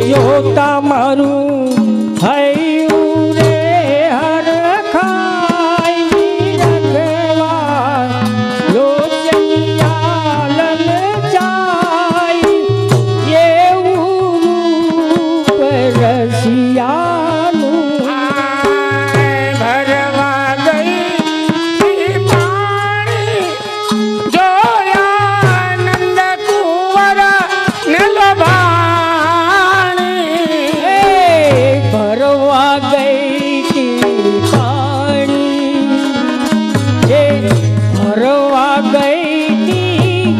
જોતા મારું હૈયું રે હર ખાઈ રખવા લોચનિયા લલચાઈ એવું રૂપ રસિયાનું ભરવા ગઈ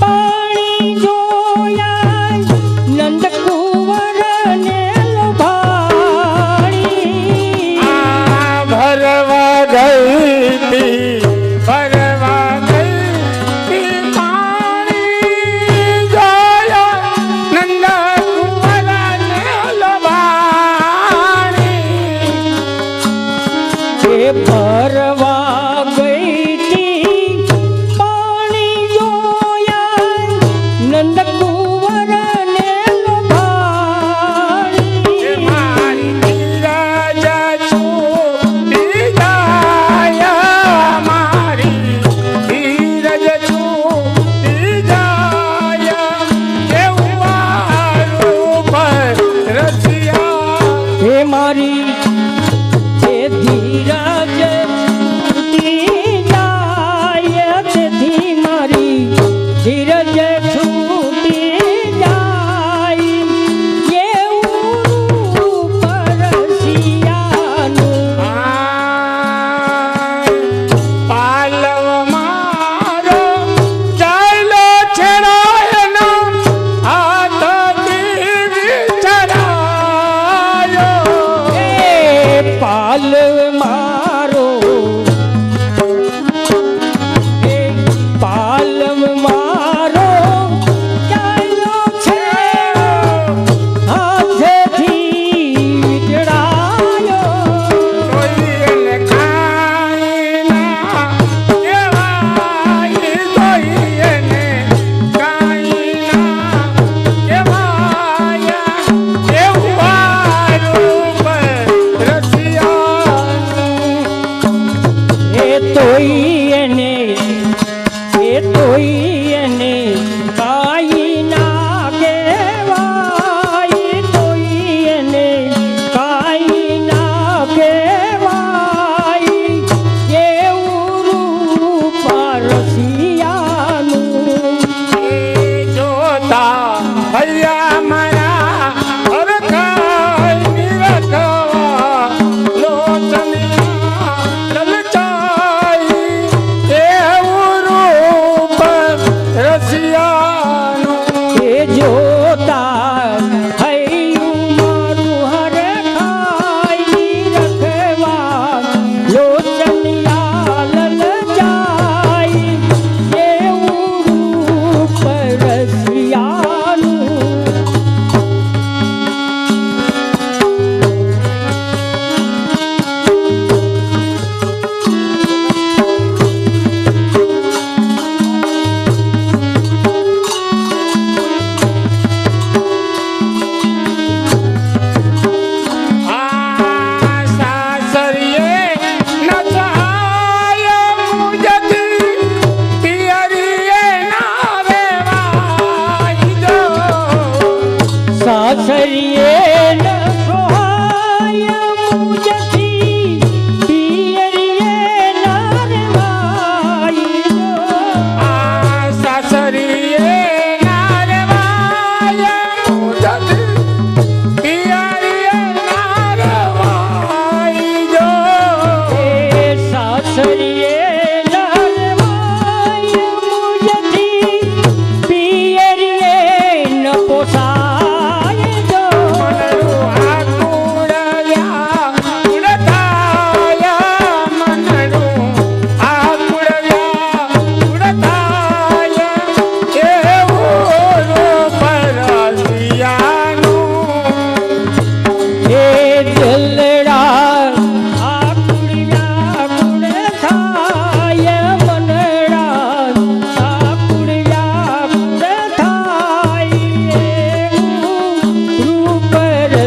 પાણી જોયા નંદ કુંવર ને લોભા ભરવા ગઈ તી પાણી જોયા નંદ કુંવર ને લોભાણી મારી ધીરજ છૂટી જાય મારી ધીરજ છૂટી જાય એવું રૂપ રસિયા હે મારી પોસાય જો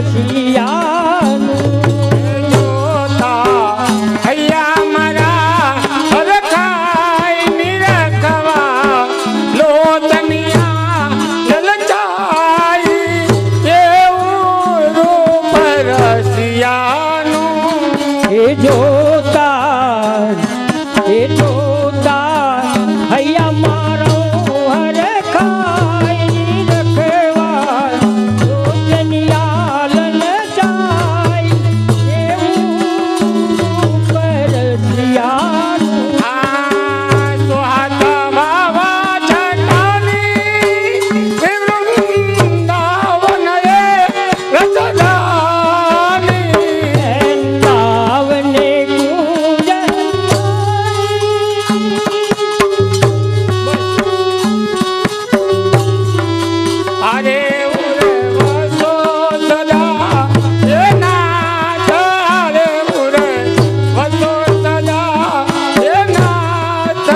પરસિયાનું જોતા હૈયા મારા હરખાય નિરખવા લોચનિયા લલચાઈ એવું રૂપ રસિયાનું એ જોતા હૈયા મારો હરખાઈ રખવા લોચનિયા લલચાઈ એવું પરસિયાનું આ સુહાતા વાવા છટાની વૃંદાવન રે રસધાની વૃંદાવને ગુંજન અરે ઉરે વસો સદા એ નાથ અરે ઉરે વસો સદા એ નાથ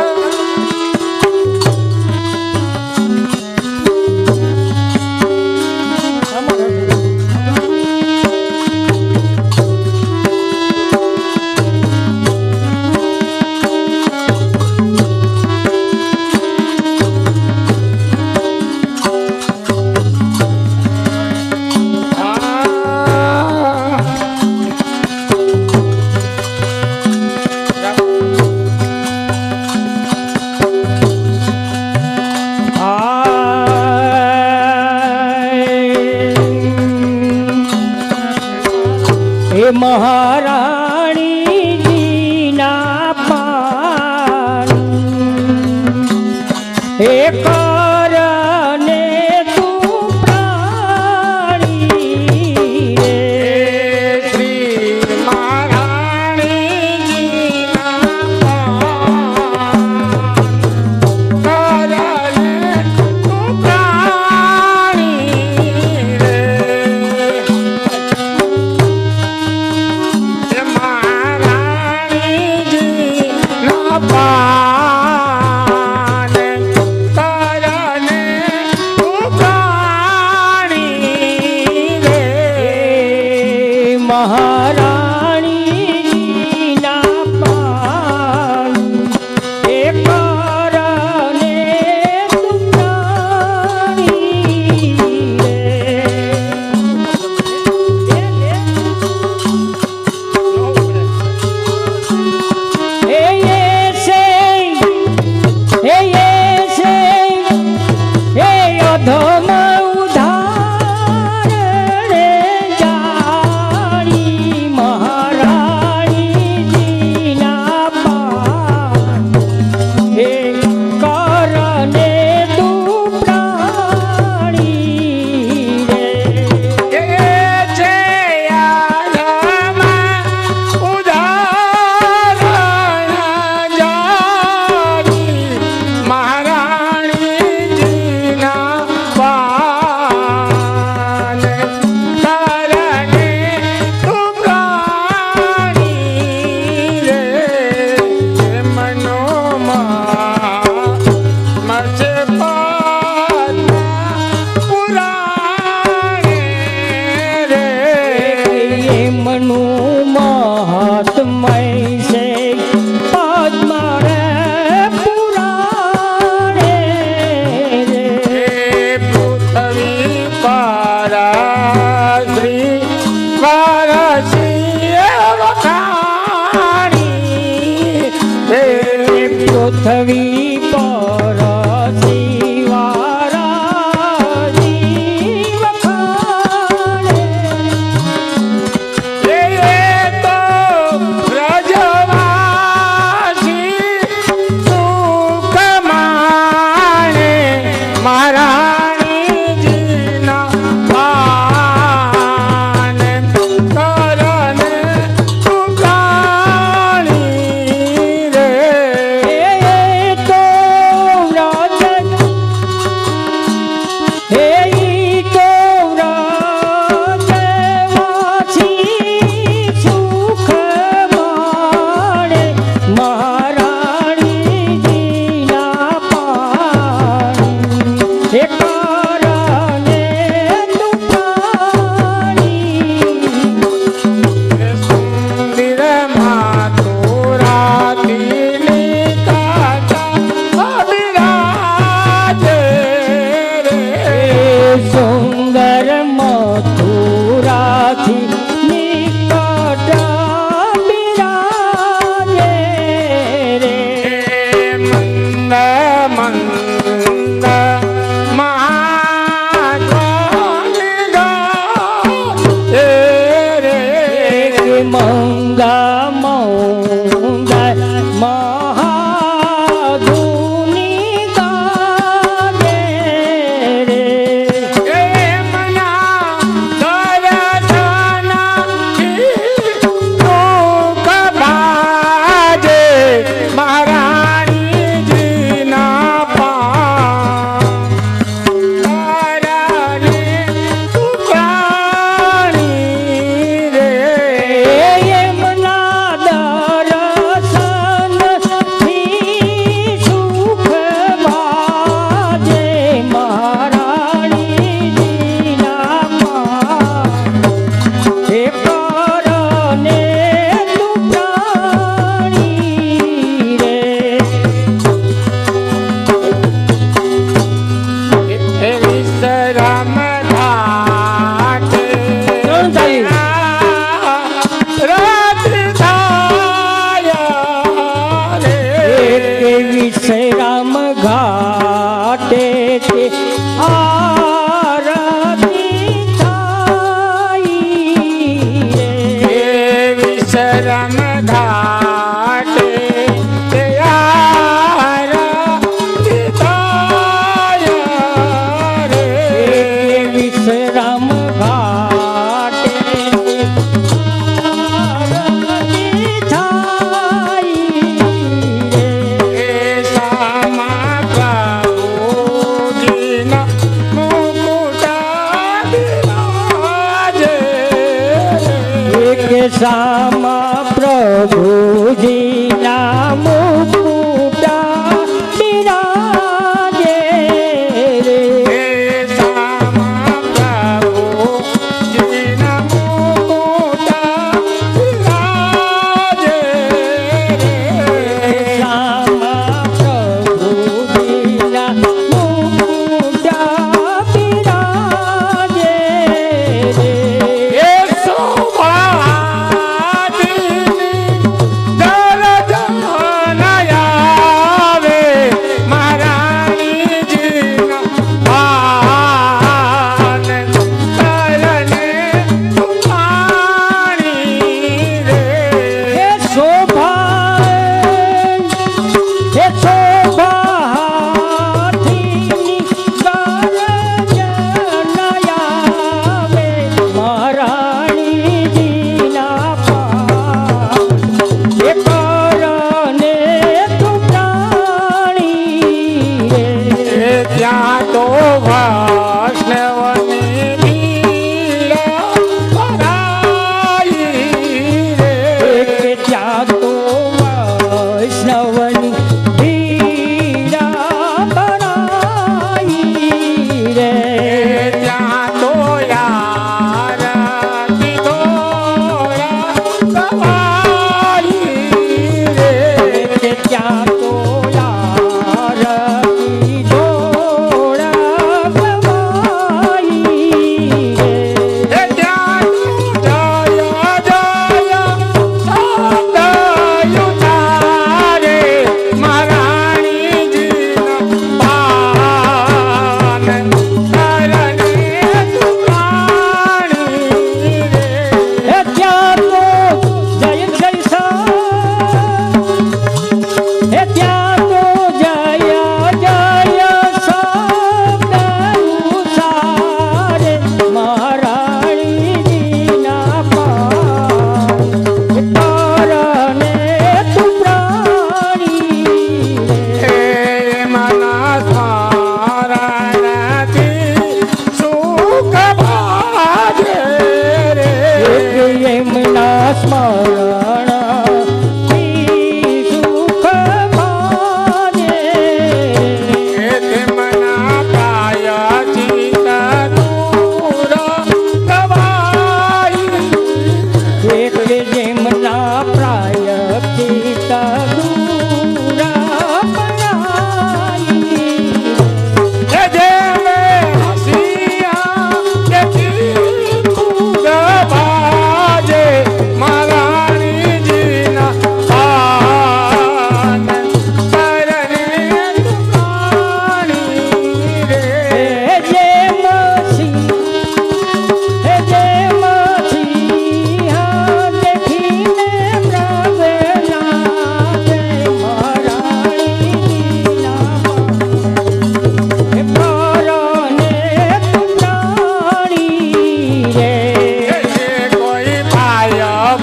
હે મહારાણીજીના પાન હે કરને તું પ્રાણી રે શ્રી મહારાણીજીના કરને તું પ્રાણી રે મહારાણીજીના પાન કરને તું પ્રાણી રે મહારાણીજીના પાન હે કરને તું પ્રાણી રે હે અધમ ઉધાર રે જાણી મહારાણીજીના પાન હે કરને તું પ્રાણી રે એ છે યાદમાં ઉદાહરણ જાની મહારાણીજીના પાન કરને તું પ્રાણી રે મનોમાં મચે પુરાણે રે એ મનુ મહાત્મય છે પદ્મા રે પુરાણે રે પૃથ્વી પારા શ્રી વારસી વખાણી હે પૃથ્વી પર શિવારાજી વખાણે એ તો મૌંદા મહાધુની ગાજે રે વિશ્રામ ઘાટે તે આરતી થાય રે વિશ્રમ ઘાટે તે આરતી થાય રે વિશ્રામ ઘાટે આરતી થાય રે સામા પ્રભુજીના મુકુટા બિરાજે રે સામા પ્રભુજીના મુકુટા બિરાજે રે સામા પ્રભુજીના મુકુટા બિરાજે રે શોભા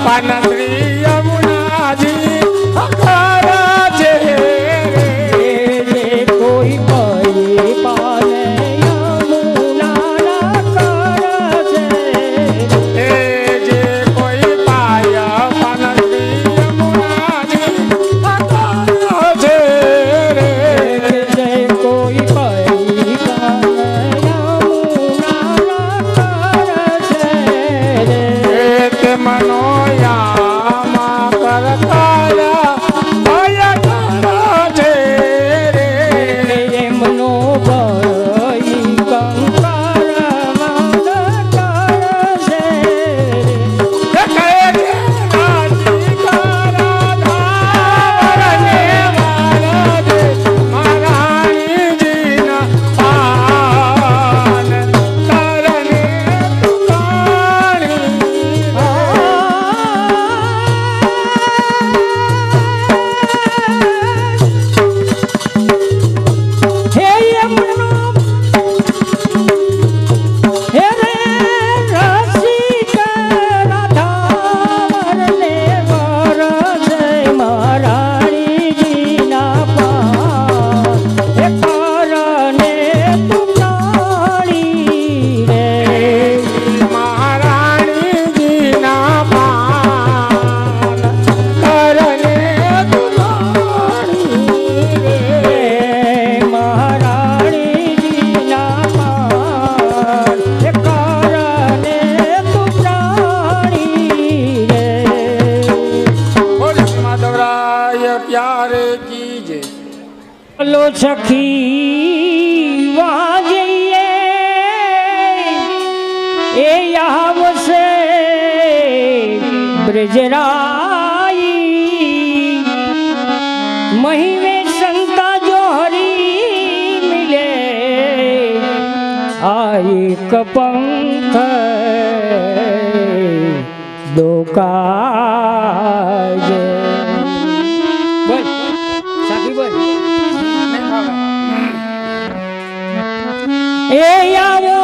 પાનશ્રી યમુનાજી અખારા છે જે કોઈ પરી પાને યમુનાના કરશે એ જે કોઈ પાય પાનશ્રી યમુનાજી અખારા છે જે કોઈ પરી પાને યમુનાના કરશે તે મનોયામા કરતાયા ભય કરા છે એમનો ભય કંકારમાં કરશે કહે છે રાજી કરા ધારને મારા દે મહારાણીજીના પાન કરને તુકાણી હે એમનો હે રે રસિક રાધાવરને વરસે મહારાણીજીના પાન હે કરને તુકાણી રે મહારાણીજીના પાન કરને તુકાણી રે મહારાણીજીના પાન હે કરને તુકાણી રે બોલ માધવરાય પ્યારે કીજે લો સખી વાજઈએ એ આવશે બ્રજરાઈ મહિમે સંતા જો હરી મિલે આ એક પંથ દોકાજે બોલ સાખી બોલ એ આવો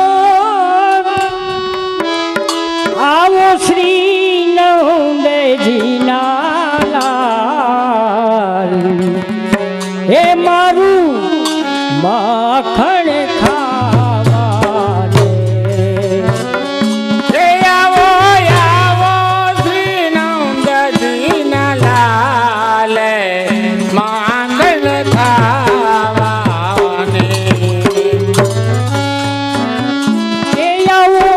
આવો શ્રી નંદજીના લાલ હે મારું માખણ ખાવા દે એ આવો શ્રી નંદજીના લાલ માંગલ ખાવાને એ આવો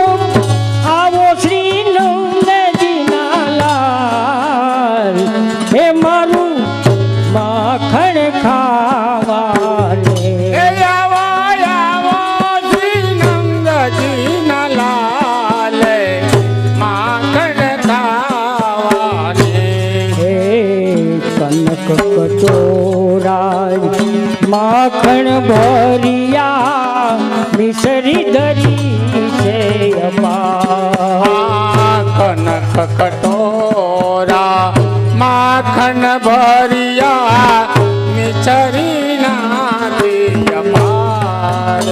શ્રી નંદજીના લાલ હે મારું માખણ ખાવા દે એ આવો શ્રી નંદજીના લાલ માખણ ખાવાને હે કનક કટોરા માખણ ભરિયા મિસરી ધરી છે અપાર કનક કટોરા માખણ ભરિયા મિચરી ના પાર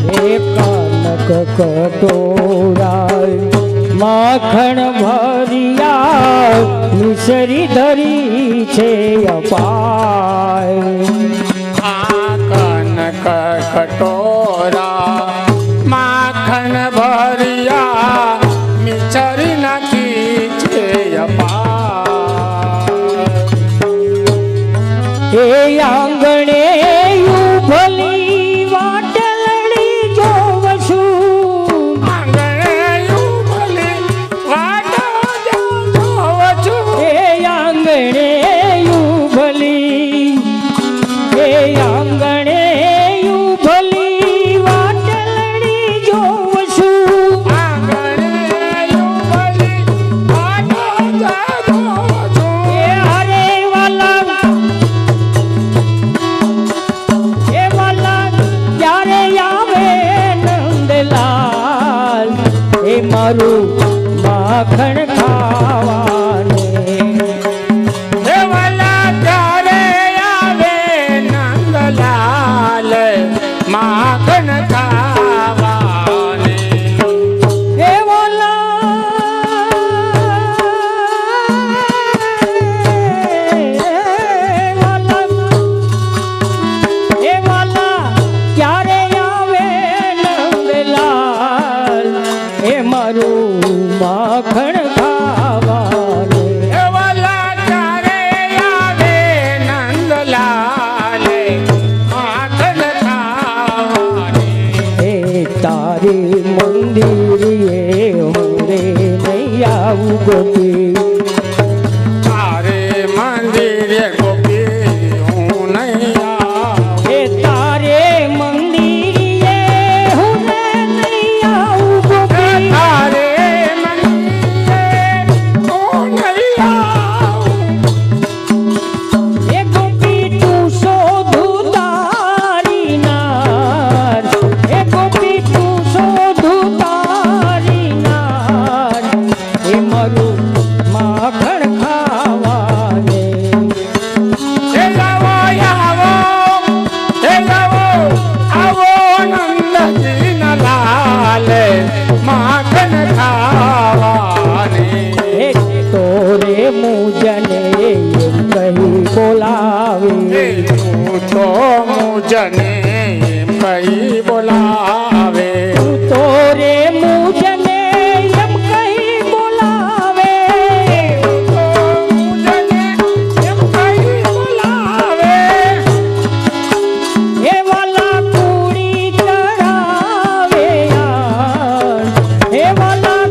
હે કનક કટોરા માખણ ભરિયા મિસરી ધરી છે અપાર કનક કટોરા માખણ ભરિયા મિચરી નાખી છે અપાર હે આંગણે ઉભલી વાટલડી જોવ છું આંગણે ઉભલી વાટો જોવ છું હે આંગણે ઉભલી હે આંગણે ઉભલી વાટલડી જોવ છું આંગણે ઉભલી વાટો જોવ છું હે હરે વાલા ક્યારે આવે નંદલાલ હે મારું માખણ ખાવાને દેવલા ત્યારે આવે નંદલાલ માખણ ખાવાને હે વાલા માખણ ખાવાને વાલા ત્યારે આવે નંદલાલ માખણ ખાવાને એ તારી મંદિરે હું રે નહીં આવું ગોપી તારે મંદિરે ગોપી હું નહીં આવું એ તારે મંદિરે હું રે નહીં આવું ગોપી તારે મંદિરે હું નહીં આવું એ ગોપી તું શોધું તારી નાર એ ગોપી તું શોધું તારી નાર એ મારું માખણ ખાવાને હે લાવો આવો હે લાવો આવો નંદજીના લાલ માખણ ખાવાને એ તોરે મુજને એમ કહી બોલાવે તું તો મુજને કઈ બોલાવે તું તોરે મુજને એમ કહી બોલાવે તો મુજને એમ કઈ બોલાવે એ વાલા કુડી ચડાવે યાર એ વાલા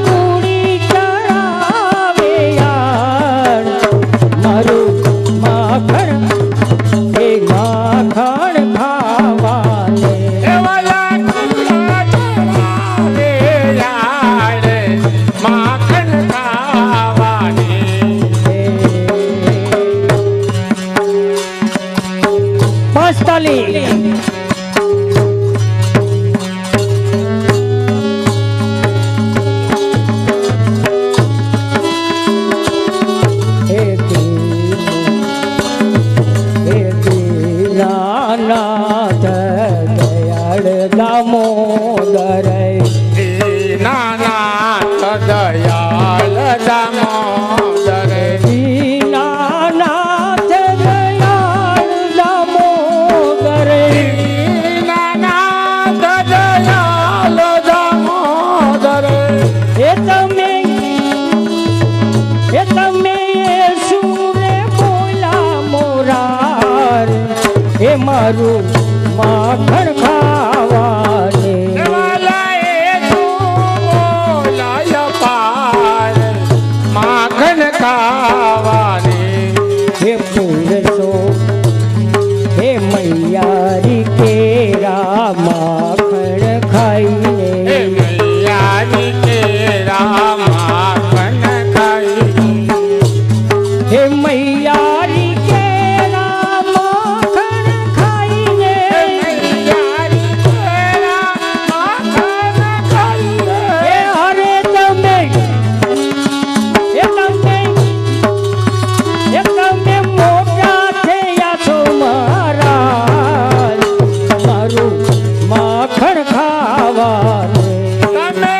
કુડી ચડાવે યાર મારું માખણ એ માખણ ખાવાને વાલા કુડા ચડાવે યાર માખણ ખાવાને પાંચ તાલી નાથ દયાળ દામોદર નાનાથ દયાલ દામોદર નાથ દયાળ દામોદર નાનાથ દયાલ દામોદર એ તમે સુરે બોલા મોરાર એ મારું માખણ ખાવાને વાલા એ બોલાય પાર માખણ ખાવાને હે પુરસો હે મૈયારી કેરા માખણ હે ખાઈને મૈયાની કેરા માખણ ખાઈ હે મૈયારી કેરા માખણ ખાઈને હે હરે તમે મોટા થયા છો મહારાજ મારું માખણ ખાવાને તમે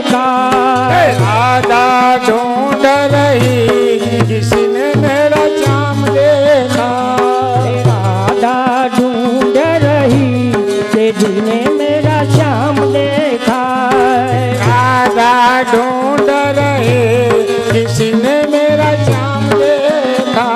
देखा। राधा ढूंढ रही किसने मेरा श्याम देखा। राधा ढूंढ रही कि जिसने मेरा श्याम देखा। राधा ढूंढ रही किसने मेरा श्याम देखा।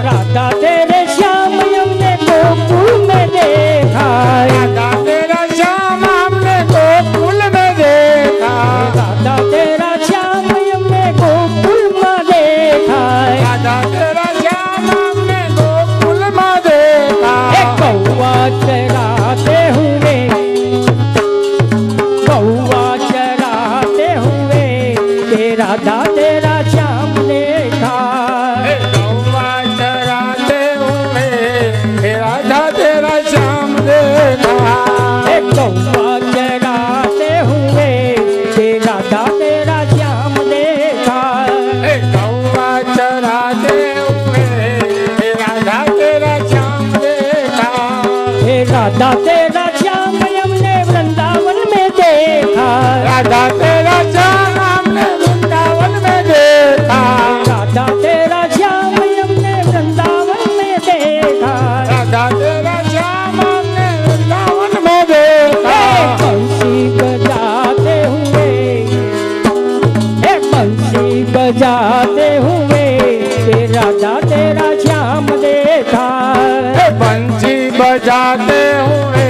राधा तेरे श्याम हमने गोकुल में देखा। राधा तेरा श्याम हमने गोकुल में देखा। राधा तेरा श्याम हमने गोकुल में देखा। राधा तेरा श्याम हमने गोकुल में देखा। कौआ चराते हुए, कौआ चराते हुए राधा तेरा श्याम देखा। कौआ चराते हुए राधा तेरा श्याम देखा। कौआ चराते हुए राधा तेरा श्याम देखा। कौआ चराते हुए राधा तेरा श्याम देखा। राधा तेरा श्याम हमने वृंदावन में देखा। राधा तेरा श्याम हमने वृंदावन में देखा। राधा तेरा श्याम हमने वृंदावन में देखा। राधा तेरा श्याम हमने वृंदावन में देखा। बंसी बजाते हुए, बंसी बजाते हुए राधा तेरा श्याम देखा। बंसी बजाते हुए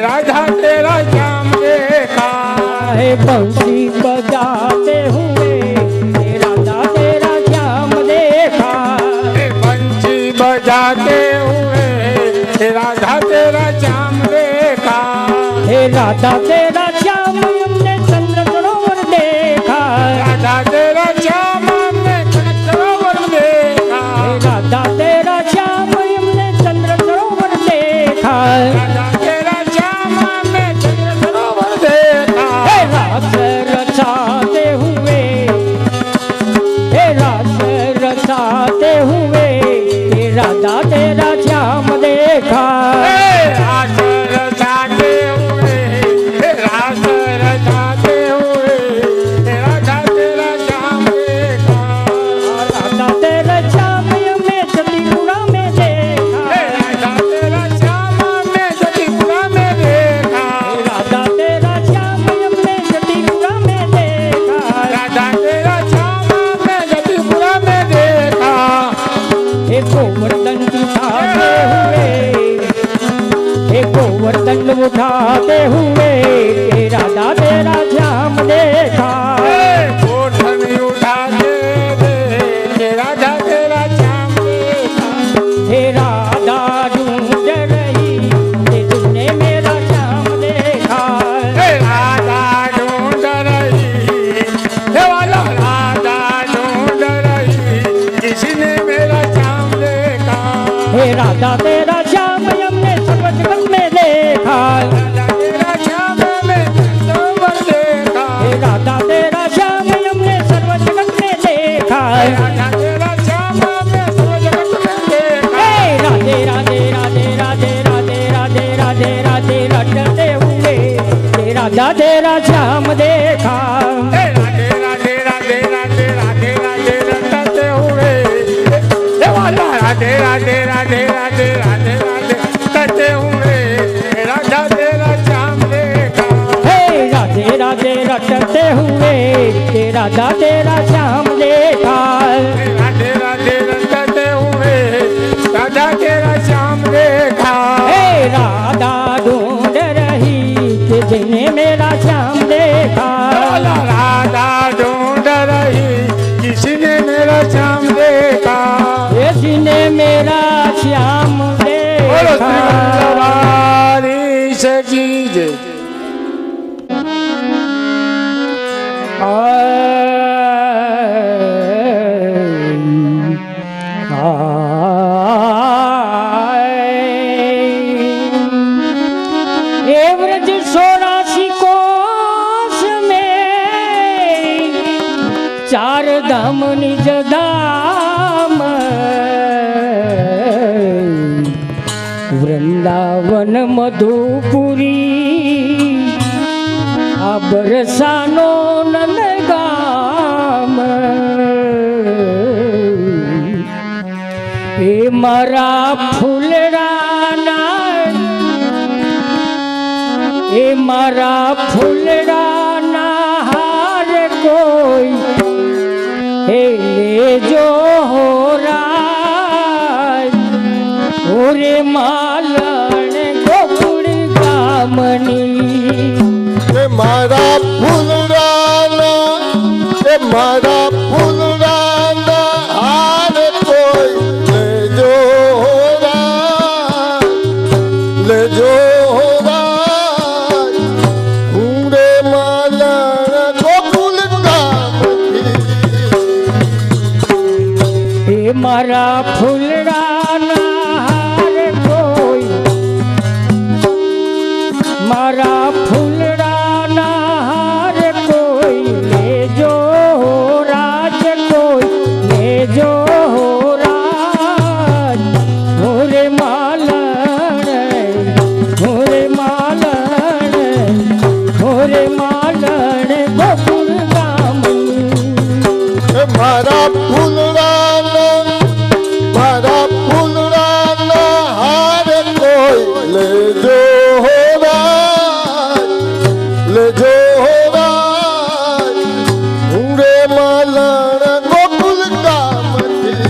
राधा तेरा श्याम देखा। बंसी बजाते हुए राधा तेरा श्याम देखा। बंसी बजाते हुए राधा तेरा श्याम देखा। राधा तेरा श्याम हमने चंद्र सरोवर देखा। राधा तेरा श्याम हमने सरोवर देखा। राधा तेरा श्याम हमने चंद्र सरोवर देखा। राधा तेरा श्याम हमने सरोवर देखा। रास रचाते हुए, रास रचाते हुए राधा तेरा श्याम देखा। रास रचाते हुए रास रचाते हुए राधा तेरा श्याम देखा। राधा तेरा श्याम हमने सतीपुरा में देखा। राधा तेरा श्याम हमने सतीपुरा में देखा। राधा तेरा श्याम हमने सतीपुरा में देखा। राधा तेरा श्याम हमने सतीपुरा में देखा। गोवर्धन उठाते हुए, गोवर्धन उठाते हुए राधा तेरा श्याम देखा। गोवर्धन उठाते हुए राधा तेरा श्याम देखा। राधा ढूंढ रही जिसने मेरा श्याम देखा। राधा ढूंढ रही राधा ढूंढ रही किसने मेरा श्याम देखा। राधा तेरा श्याम हमने सर्व जगत में देखा। राधा तेरा श्याम में सरोवर देखा। राधा तेरा श्याम हमने सर्व जगत में देखा। राधा तेरा श्याम में सर्व जगत में देखा। राधे राधे राधे राधे राधे राधे राधे राधे रटते हुए राधा तेरा श्याम देखा। राधे राधे राधे राधे राधे राधे रटते हुए राधे राधे राधे राधे राधे राधे रटते हुए राधा तेरा श्याम देखा। राधे राधे रटते हुए राधा तेरा श्याम देखा। राधे राधे रटते हुए राधा तेरा श्याम देखा। राधा ढूंढ रही कि जिन्हें मेरा श्याम देखा। राधा ढूंढ रही किसने मेरा श्याम देखा। जिन्हें मेरा श्याम देखा। की जय। एवरेज 84 कोस में चार धाम निज धाम। वृंदावन मधुपुरी આ બરસાનો નંદગામ એ મારા ફૂલડાના એ મારા ફૂલડાના હાર કોઈ હે લેજો હોરાય ઓરે માલણ ગોકુળ ગામની મારા ફૂલડાના એ મારા ફૂલડાના હાર કોઈ લેજો હોરા લેજો હોરા હું રે માલણ ગોકુલ ગામથી એ મારા ફૂલડાના હાર કોઈ મારા ફૂલડાના હાર કોઈ લેજો રાજ કોઈ લેજો રાજ હોરે માલણ હોરે માલણ હોરે માલણ ગોકુળ ગામની મારા ફૂલડાના હાર કોઈ લેજો હોરા લેજો હોરા હું રે માલણ ગોકુલ ગામથી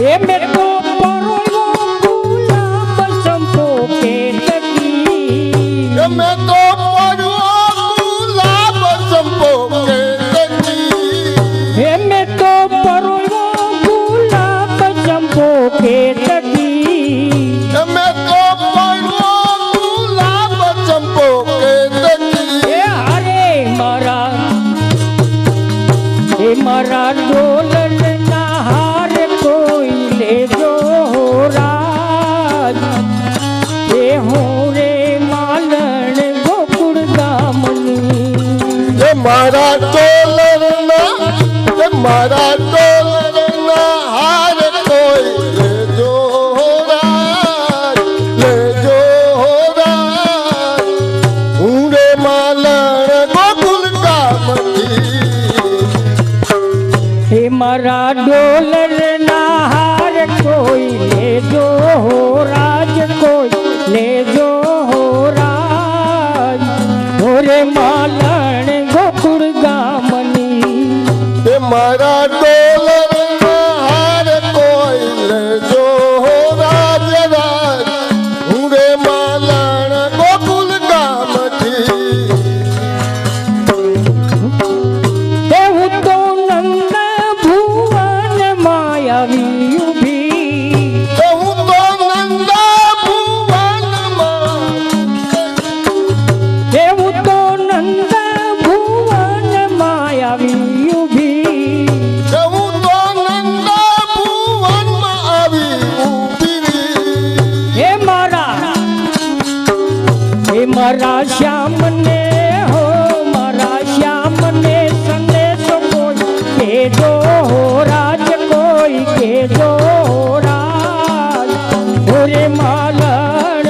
એ મેં તો પરોયો ગુલાબ ચંપો કેતકી અમે તો પડ્યો ગુલાબ ચંપો કેતકી એ મેં તો પરોયો ગુલાબ ચંપો કેતકી અમે તો પડ્યો ગુલાબ ચંપો કેતકી એ હારે મારા ડોલના હાર કોઈ લેજો રાજ એ હું રે માલણ ગોકુળ ગામની મારા ડોલરના હાર કોઈ લેજો હોરા લેજો હોરા હું રે માલણ ગોકુલ ગામથી હે મારા ડોલરના હાર કોઈ લેજો રાજ કોઈ લેજો રાજ હોરે માલણ ગોકુળ ગામની એ મારા ડોલરના હાર કોઈ લેજો રાજ રાજ હું રે માલણ ગોકુલ ગામથી હું તો નંદ ભુવન માયાવી ઉભી હું તો નંદા ભુવનમાં હું તો નંદ ભુવન માયાવી ઉભી હું તો નંદા ભુવનમાં આવી ઊભી હે મારા શ્યામને હો મારા શ્યામને સંદેશો કોઈ કેજો રાજ કોઈ કેજો રાજ હોરે માલણ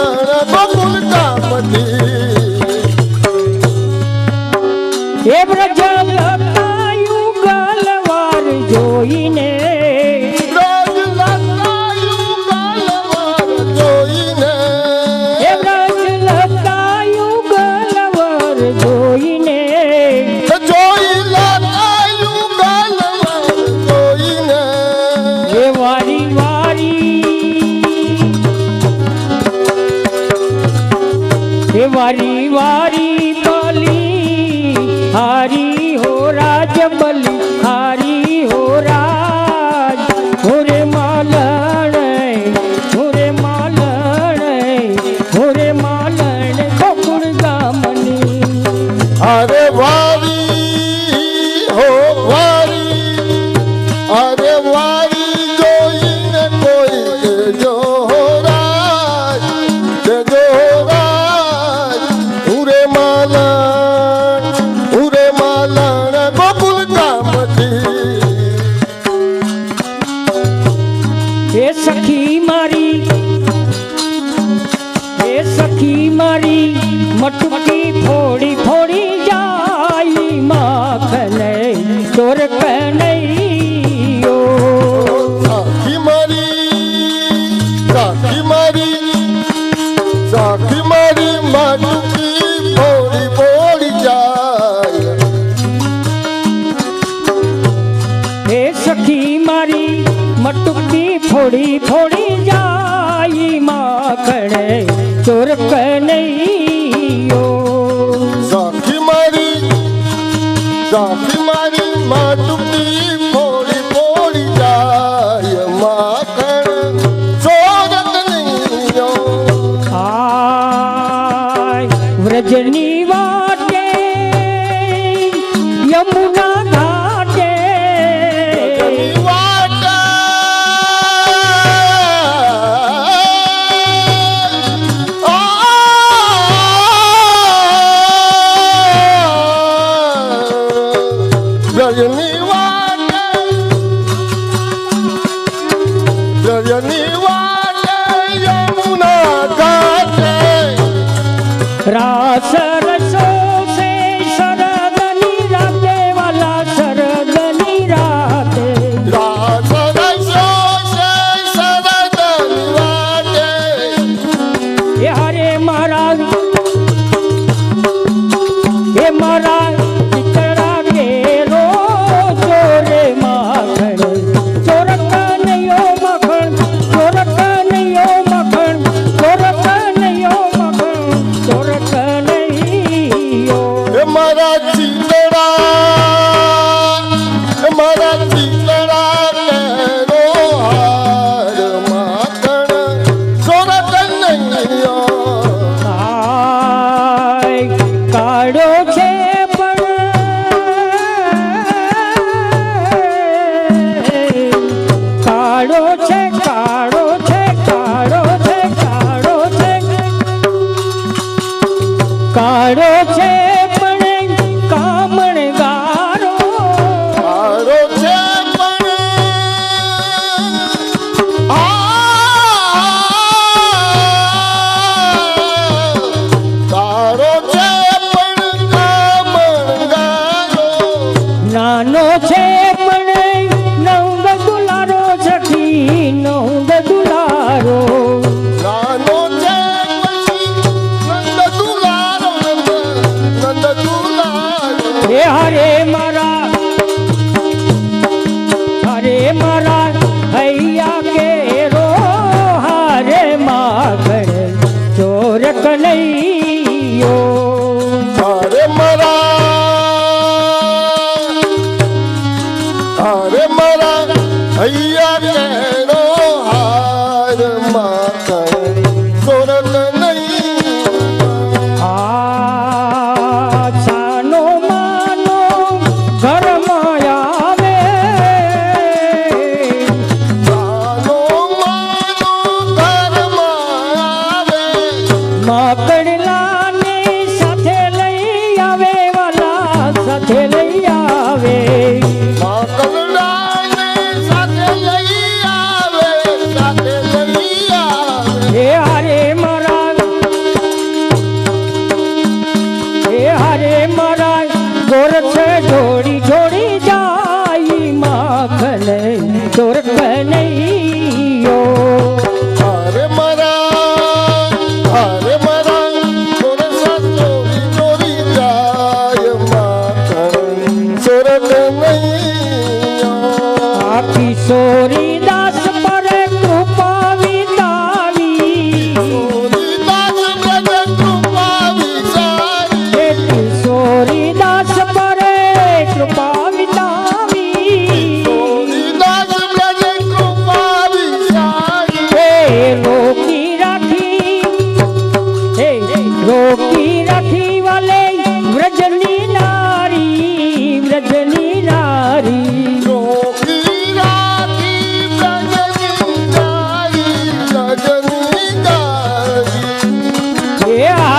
માલણ બકુલ કામથી એ બ્રજ લતાયું ગલવાર જોઈને રાજ લતાયું ગાલવાર જોઈને એ બ્રજ લતાયું ગલવાર જોઈને જોઈ લતાયું ગાલવાર જોઈને એ વારી વારી બલી હારી હો રાજ બલી હારી હો રાજ હોરે માલણ ગોકુળ ગામની અરે વારી હો વારી અરે વારી જોઈને કોઈ જો રાજ ઉરે માલણ ગોકુલ કામથી એ સખી મારી મટકી ફોડી ફોડી જાય માખન ચોર કનૈયો સાખી મારી માટકી ફોડી ફોડી જાય એ સખી મારી મટકી ફોડી ફોડી જાય માખણ ચોર કનૈયો સાખી મારી માટકી ફોડી ફોડી જાય માખણ ચોરત નૈયો આય વ્રજની વાટે યમુના ઘાટે રાસ રસો સે શરદની રાતે વાલા શરદની રાતે એ હરે મારા ચિતરા કેરો ચોરે માખણ ચોર કનૈયો માખણ ચોર કનૈયો માખણ ચોર કનૈયો માખણ ચોર કનૈયો મારા ચીતડા કેરો હાર માખણ સોરત નૈયો આય કાળો છે કાળો છે કાળો છે કાળો છે કાળો છે કાળો છે પણ કામણ ગારો કાળો છે કાળો છે પણ કામણગારો નાનો છે પણ નંદ દુલારો સખી નંદ દુલારો નાનો છે પછી નંદ દુલારો નંદ દુલારો એ હરે મારા હૈયા કેરો હારે માખણ ચોર કનૈયો અરે મારા હૈયા કેરો હાર માખણ સોરત નહીં આ છાનો માનો ઘરમાં આવે જાનો માનો ઘરમાં આવે માકડલાને સાથે લઈ આવે વાલા સાથે લઈ આવે કલડાને સાથે લઈ આવે હે હરે મારા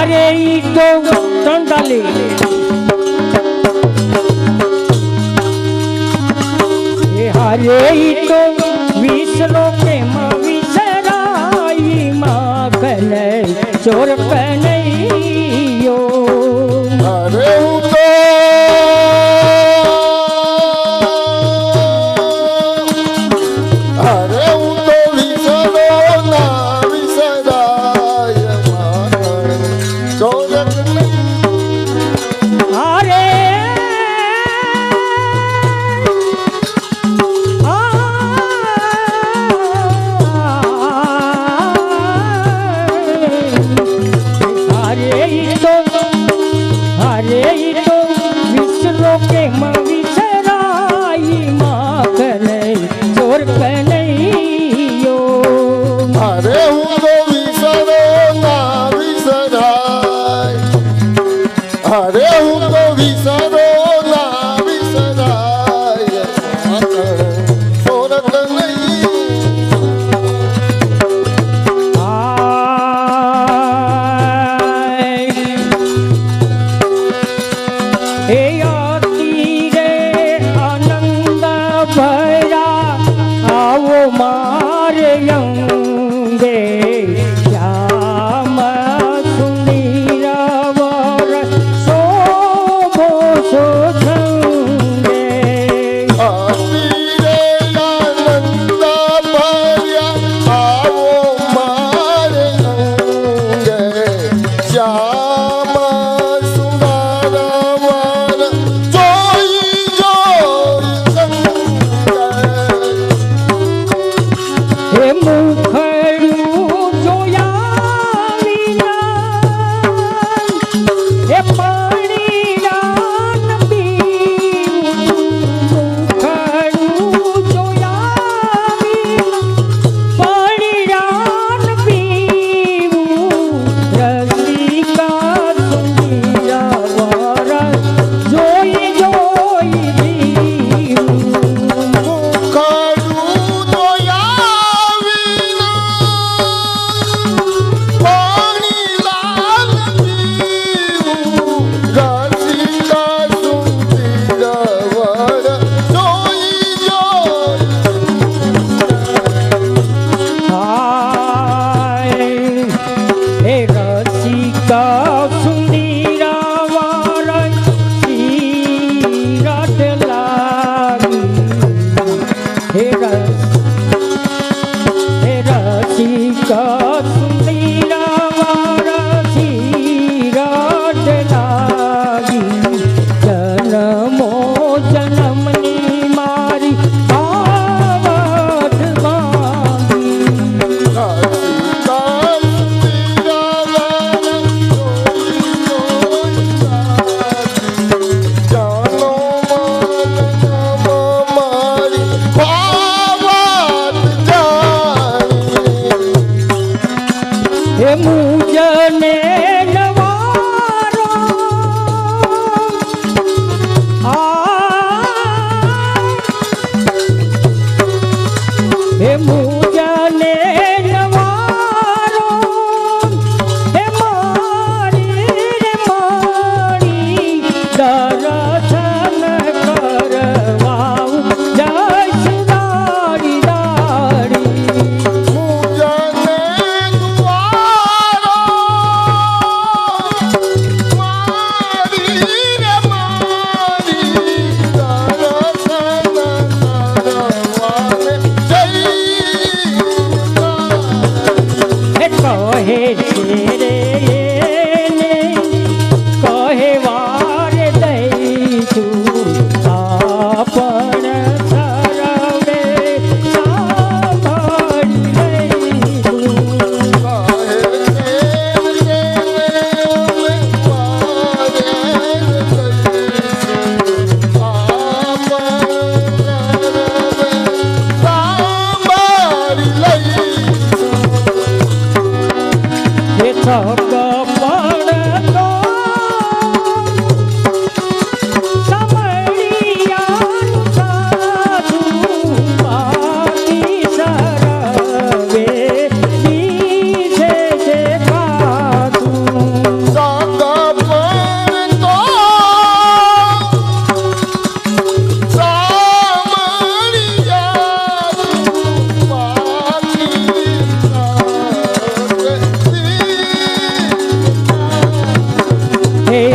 હારે ઈ તો ચંડાલી હારે ઈ તો વિસરો કેમાં વિસરાઈ માં કને ચોર કનૈયો અરે હું તો અરે હું તો વિસરો ના વિસરાય મારણ ચોરક હારે અરે હું તો વિસરો ના વિસરાય અરે હું તો વિસરો ના વિસરાય મારણ ચોરક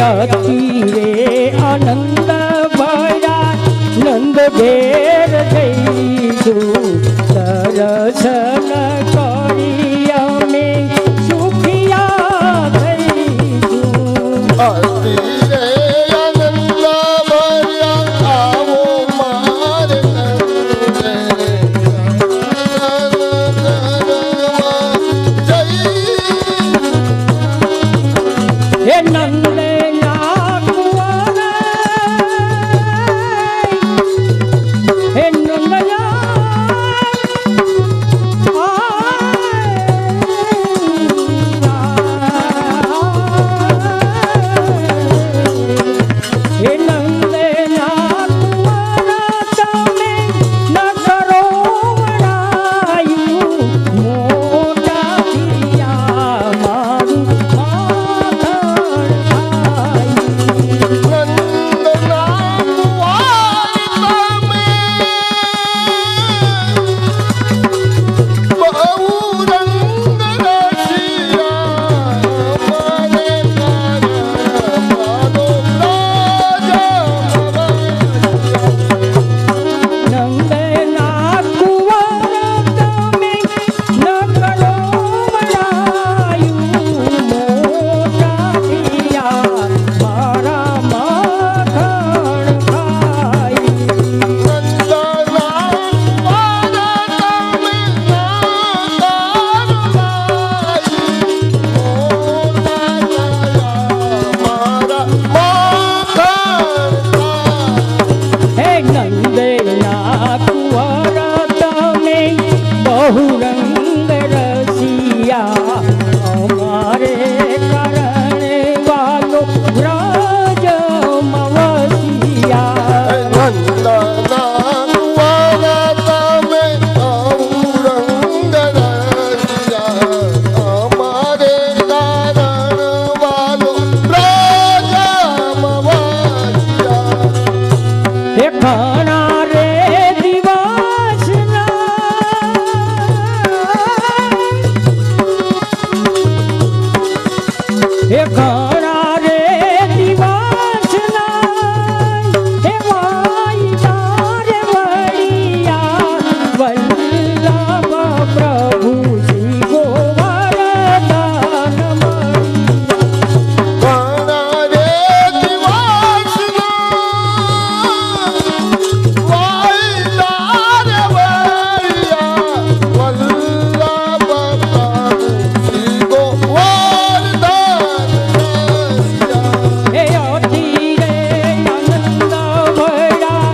અતિ રે આનંદ ભયા નંદ ઘેર જઈશું દર્શન કરી અમે સુખિયા થઈશું. અતિ રે આનંદ ભર્યા આવો મારે નંદને હે નંદ ના કુંવર હે નંદયા હે નંદ ના કુંવર તમે ન કરો વડાયું મોટા થયા મારું માથણ થાય. નંદના કુંવર તમે ન કરો વડાયું મોટા થયા મારા માખણ ખાય. હે નંદના કુંવર તમે બહુ રંગ રસિયા અમારે કારણે વાલો વ્રજમાં વસિયા. હે ઘણા રે દિવસના હે ઘણા રે દિવસના હે વાયદા રે વળિયા વલ્લભ પ્રભુ શ્રી ગોવર્ધન મળિયા. હે અતિ રે આનંદ ભયા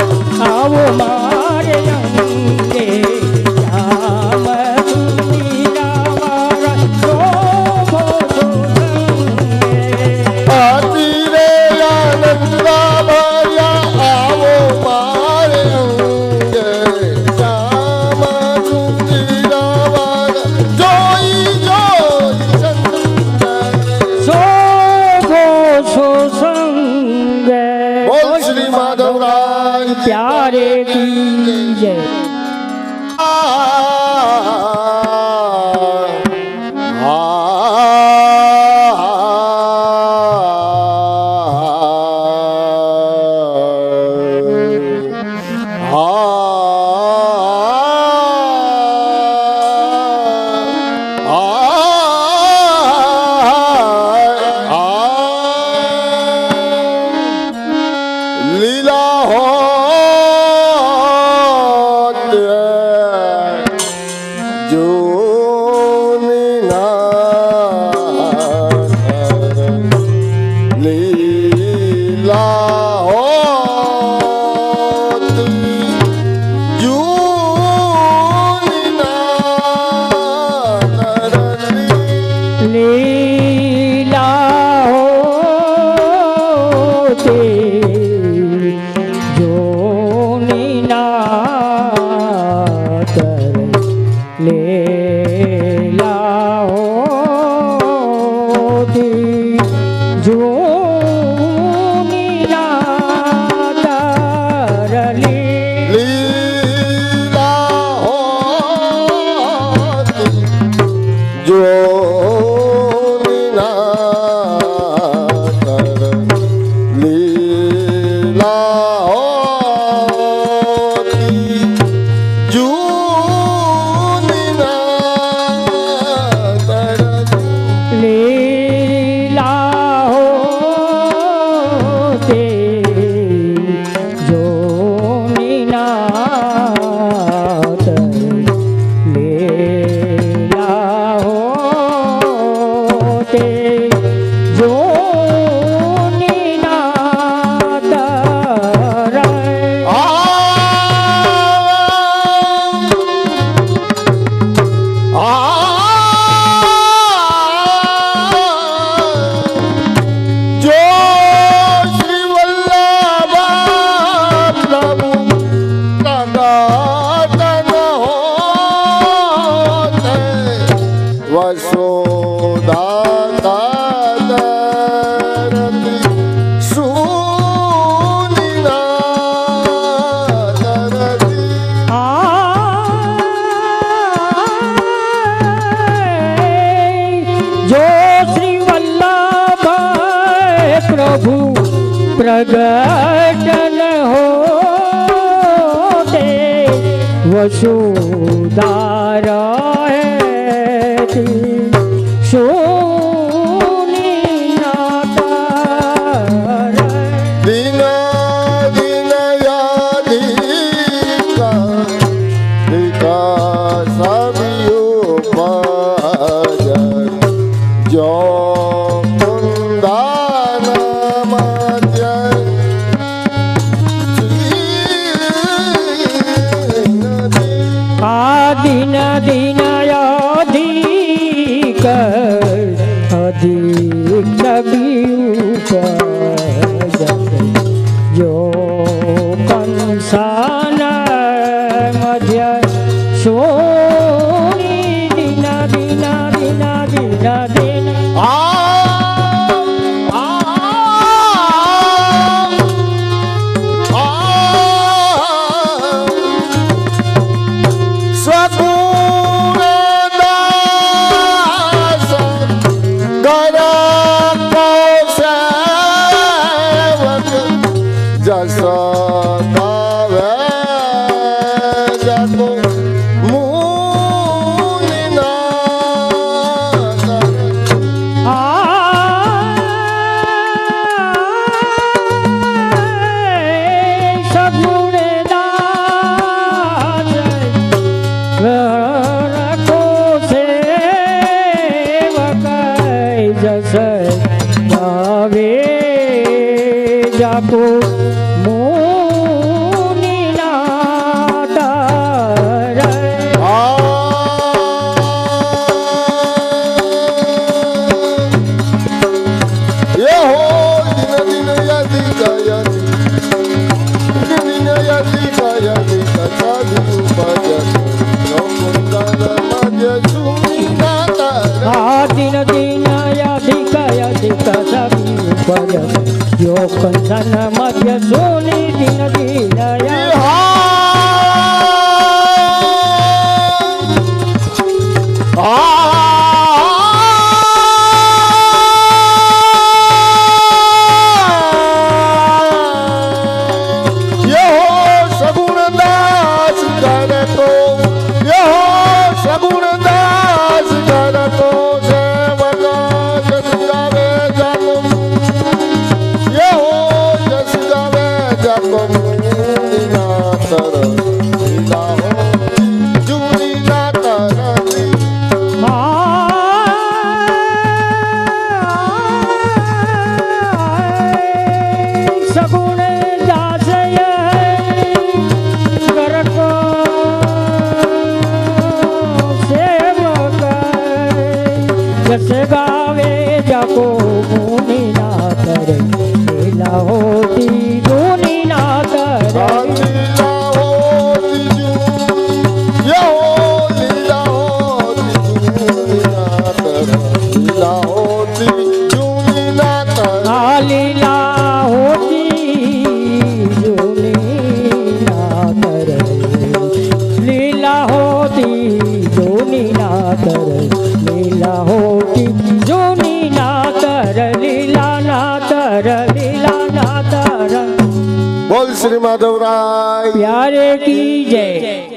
આવો મારે અંગે શ્યામ સુંદરા મારા શોભો સંગે. શોભો સો સંગે બોલ શ્રી માધવરાય પ્યારે કી જય. લીલા હો જો જોની નાત રે. જો શ્રી વલ્લભ પ્રભુ પ્રગટન હોતે વસોદા તરતી સુનિના તરતી. જો શ્રી વલ્લભ પ્રભુ પ્રગટન હોતે વસુધાર સુનિનાત રે. દિન દિન યાદિકા દિકા સભ્યો ભજન જો કુંદાન મધ્ય આ દિન દિન અધિક અધિક જો કંસાન મધ્ય સોની દિન દિન દિન દિન દિન. જાપો મુનિનાથ રે. દિન દિન અધિક અધિક સભી ઉપજ જો કંસન મધ્ય સોની દિન દિન સગુણ દાસય ગરક સેવક જસ ગાવે જાકો મુનિનાથ રે. લીલા હોતી મુનિનાથ રે. લીલા હોતી જોનીનાથ રે. લીલા હોતી જોનીનાથ રે. લીલા હોતી જોનીનાથ રે. લીલાનાથ રે. લીલાનાથ રે. બોલ શ્રી માધવરાય પ્યારે કી જય.